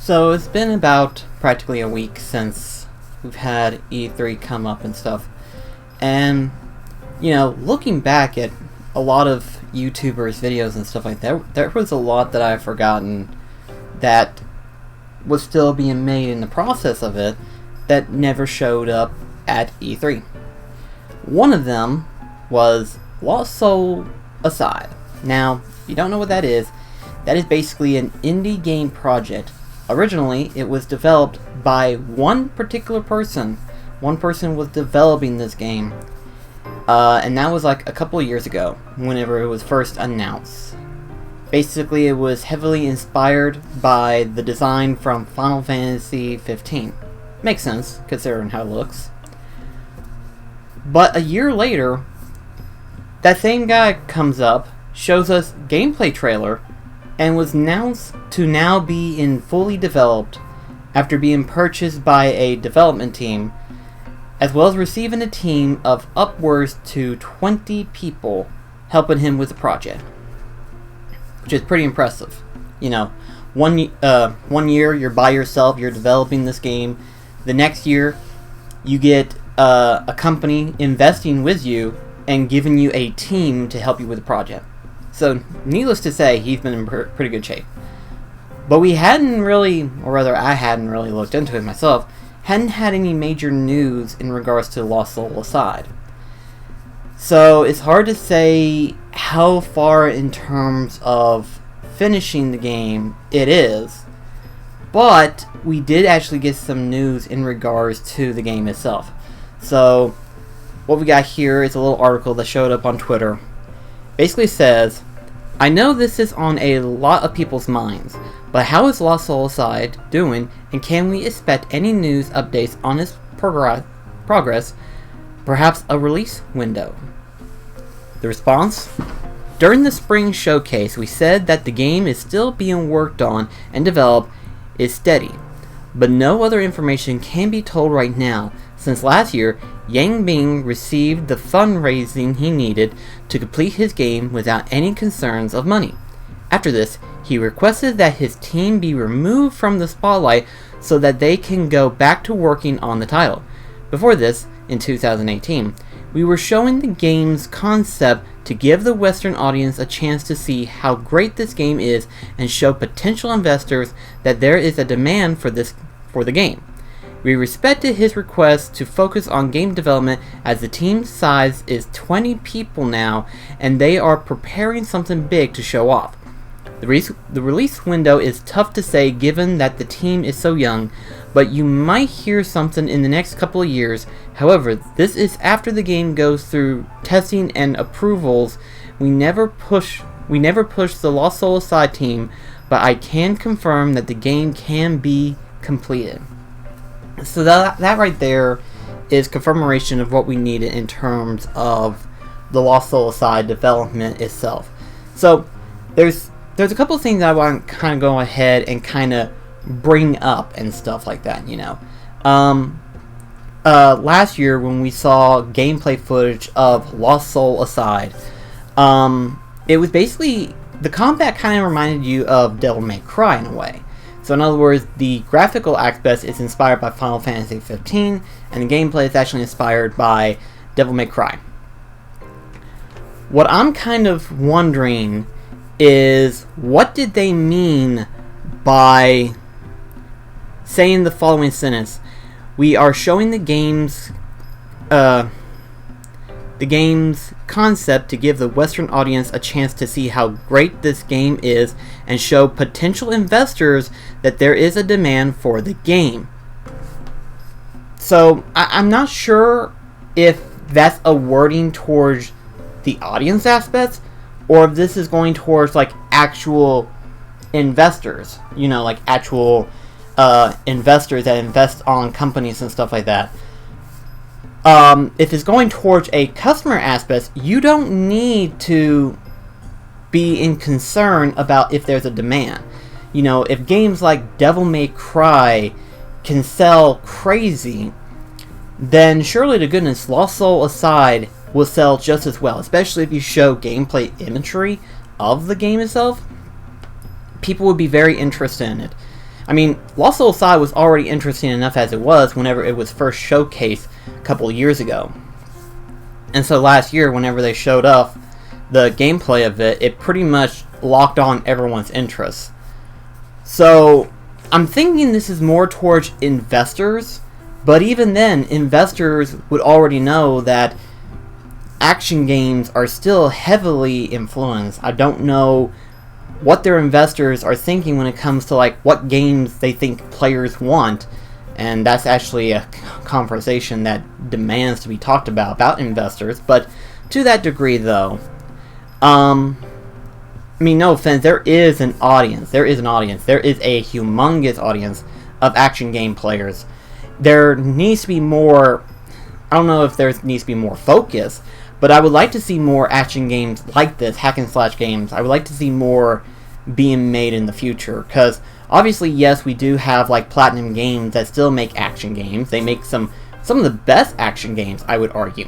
So it's been about practically a week since we've had E3 come up and stuff. And, looking back at a lot of YouTubers' videos and stuff like that, there was a lot that I've forgotten that was still being made in the process of it that never showed up at E3. One of them was Lost Soul Aside. Now, if you don't know what that is basically an indie game project. Originally, it was developed by one particular person. One person was developing this game. And that was like a couple of years ago, whenever it was first announced. Basically, it was heavily inspired by the design from Final Fantasy 15. Makes sense, considering how it looks. But a year later, that same guy comes up, shows us gameplay trailer, and was announced to now be in fully developed after being purchased by a development team, as well as receiving a team of upwards to 20 people helping him with the project, which is pretty impressive. One year you're by yourself, you're developing this game. The next year you get a company investing with you and giving you a team to help you with the project. So, needless to say, he's been in pretty good shape. But we hadn't really, or rather I hadn't really looked into it myself, hadn't had any major news in regards to Lost Soul Aside. So, it's hard to say how far in terms of finishing the game it is, but we did actually get some news in regards to the game itself. So, what we got here is a little article that showed up on Twitter. Basically says, I know this is on a lot of people's minds, but how is Lost Soul Aside doing, and can we expect any news updates on its progress, perhaps a release window? The response? During the spring showcase, we said that the game is still being worked on and developed is steady, but no other information can be told right now. Since last year, Yang Bing received the fundraising he needed to complete his game without any concerns of money. After this, he requested that his team be removed from the spotlight so that they can go back to working on the title. Before this, in 2018, we were showing the game's concept to give the Western audience a chance to see how great this game is and show potential investors that there is a demand for the game. We respected his request to focus on game development as the team size is 20 people now and they are preparing something big to show off. The release window is tough to say given that the team is so young, but you might hear something in the next couple of years. However, this is after the game goes through testing and approvals. We never push the Lost Soul Aside team, but I can confirm that the game can be completed. So that right there is confirmation of what we needed in terms of the Lost Soul Aside development itself. So there's a couple of things I want to kind of go ahead and kind of bring up and stuff like that. Last year when we saw gameplay footage of Lost Soul Aside, it was basically the combat kind of reminded you of Devil May Cry in a way. So in other words, the graphical aspect is inspired by Final Fantasy 15, and the gameplay is actually inspired by Devil May Cry. What I'm kind of wondering is, what did they mean by saying the following sentence? We are showing the game's concept to give the Western audience a chance to see how great this game is and show potential investors that there is a demand for the game. So I'm not sure if that's a wording towards the audience aspects or if this is going towards like actual investors, like actual investors that invest on companies and stuff like that. If it's going towards a customer aspect, you don't need to be in concern about if there's a demand. If games like Devil May Cry can sell crazy, then surely to goodness, Lost Soul Aside will sell just as well, especially if you show gameplay imagery of the game itself. People would be very interested in it. I mean, Lost Soul Aside was already interesting enough as it was whenever it was first showcased a couple of years ago. And so last year, whenever they showed off the gameplay of it, it pretty much locked on everyone's interest. So I'm thinking this is more towards investors, but even then, investors would already know that action games are still heavily influenced. I don't know what their investors are thinking when it comes to like what games they think players want, and that's actually a conversation that demands to be talked about investors. But to that degree, though, I mean, no offense, there is an audience. There is a humongous audience of action game players. There needs to be more. I don't know if there needs to be more focus, but I would like to see more action games like this, hack and slash games. I would like to see more being made in the future, because obviously, yes, we do have like Platinum Games that still make action games. They make some of the best action games, I would argue.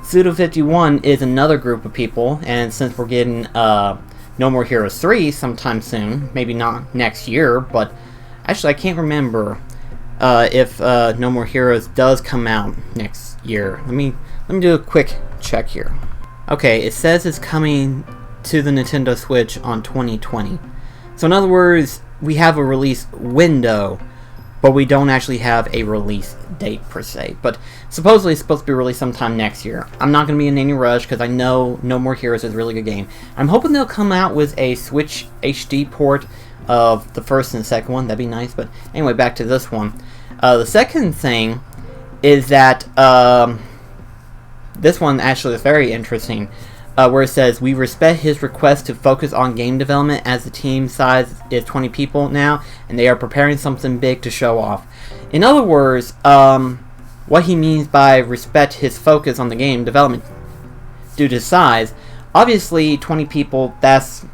Pseudo51 is another group of people, and since we're getting No More Heroes 3 sometime soon, maybe not next year, but actually I can't remember if No More Heroes does come out next year. Let me do a quick check here. Okay, it says it's coming to the Nintendo Switch on 2020. So in other words, we have a release window, but we don't actually have a release date per se. But supposedly it's supposed to be released sometime next year. I'm not going to be in any rush because I know No More Heroes is a really good game. I'm hoping they'll come out with a Switch HD port of the first and second one. That'd be nice. But anyway, back to this one. The second thing is that this one actually is very interesting, where it says, we respect his request to focus on game development as the team size is 20 people now, and they are preparing something big to show off. In other words, what he means by respect his focus on the game development due to size, obviously 20 people, that's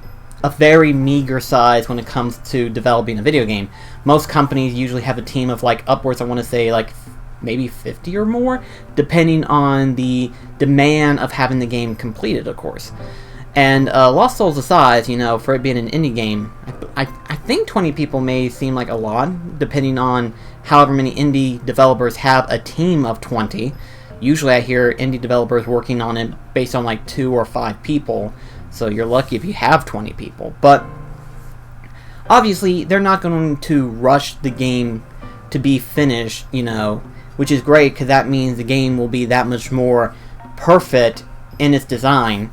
a very meager size when it comes to developing a video game. Most companies usually have a team of like upwards, I want to say like maybe 50 or more, depending on the demand of having the game completed, of course. And Lost Souls aside, you know, for it being an indie game, I think 20 people may seem like a lot, depending on however many indie developers have a team of 20. Usually I hear indie developers working on it based on like 2 or 5 people, so you're lucky if you have 20 people. But obviously they're not going to rush the game to be finished, you know, which is great because that means the game will be that much more perfect in its design.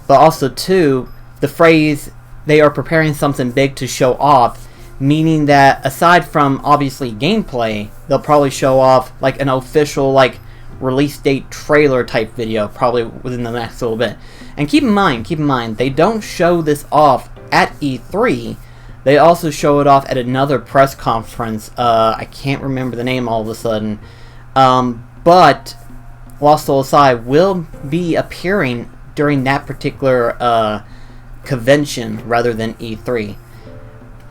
But also too, the phrase, they are preparing something big to show off, meaning that aside from obviously gameplay, they'll probably show off like an official like release date trailer type video probably within the next little bit. And keep in mind, they don't show this off at E3. They also show it off at another press conference. I can't remember the name all of a sudden. But Lost Soul Aside will be appearing during that particular convention rather than E3.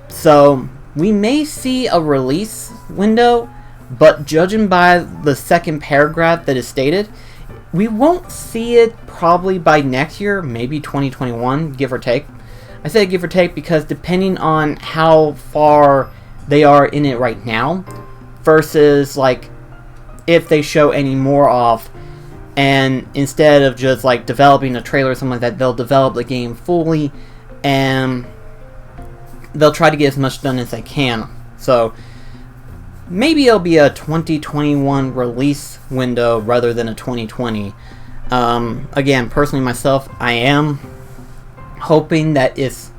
So we may see a release window, but judging by the second paragraph that is stated, we won't see it probably by next year, maybe 2021, give or take. I say give or take because depending on how far they are in it right now, versus like if they show any more off, and instead of just like developing a trailer or something like that, they'll develop the game fully and they'll try to get as much done as they can. So maybe it'll be a 2021 release window rather than a 2020. Again, personally myself, I am hoping that it's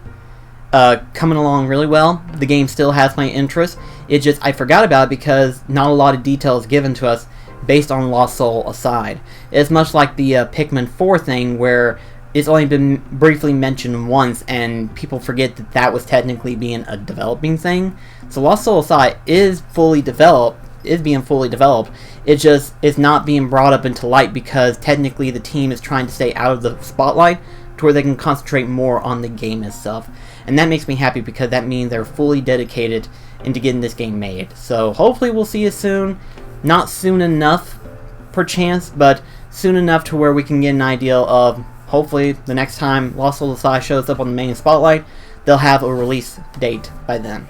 coming along really well. The game still has my interest. It just, I forgot about it because not a lot of details given to us based on Lost Soul Aside. It's much like the Pikmin 4 thing where it's only been briefly mentioned once and people forget that that was technically being a developing thing. So Lost Soul Aside is being fully developed. It just is not being brought up into light because technically the team is trying to stay out of the spotlight to where they can concentrate more on the game itself. And that makes me happy because that means they're fully dedicated into getting this game made. So hopefully we'll see it soon. Not soon enough, perchance, but soon enough to where we can get an idea of, hopefully, the next time Lost Soul Aside shows up on the main spotlight, they'll have a release date by then.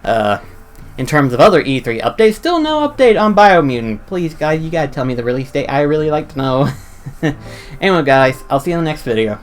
In terms of other E3 updates, still no update on Biomutant. Please, guys, you gotta tell me the release date. I really like to know. Anyway, guys, I'll see you in the next video.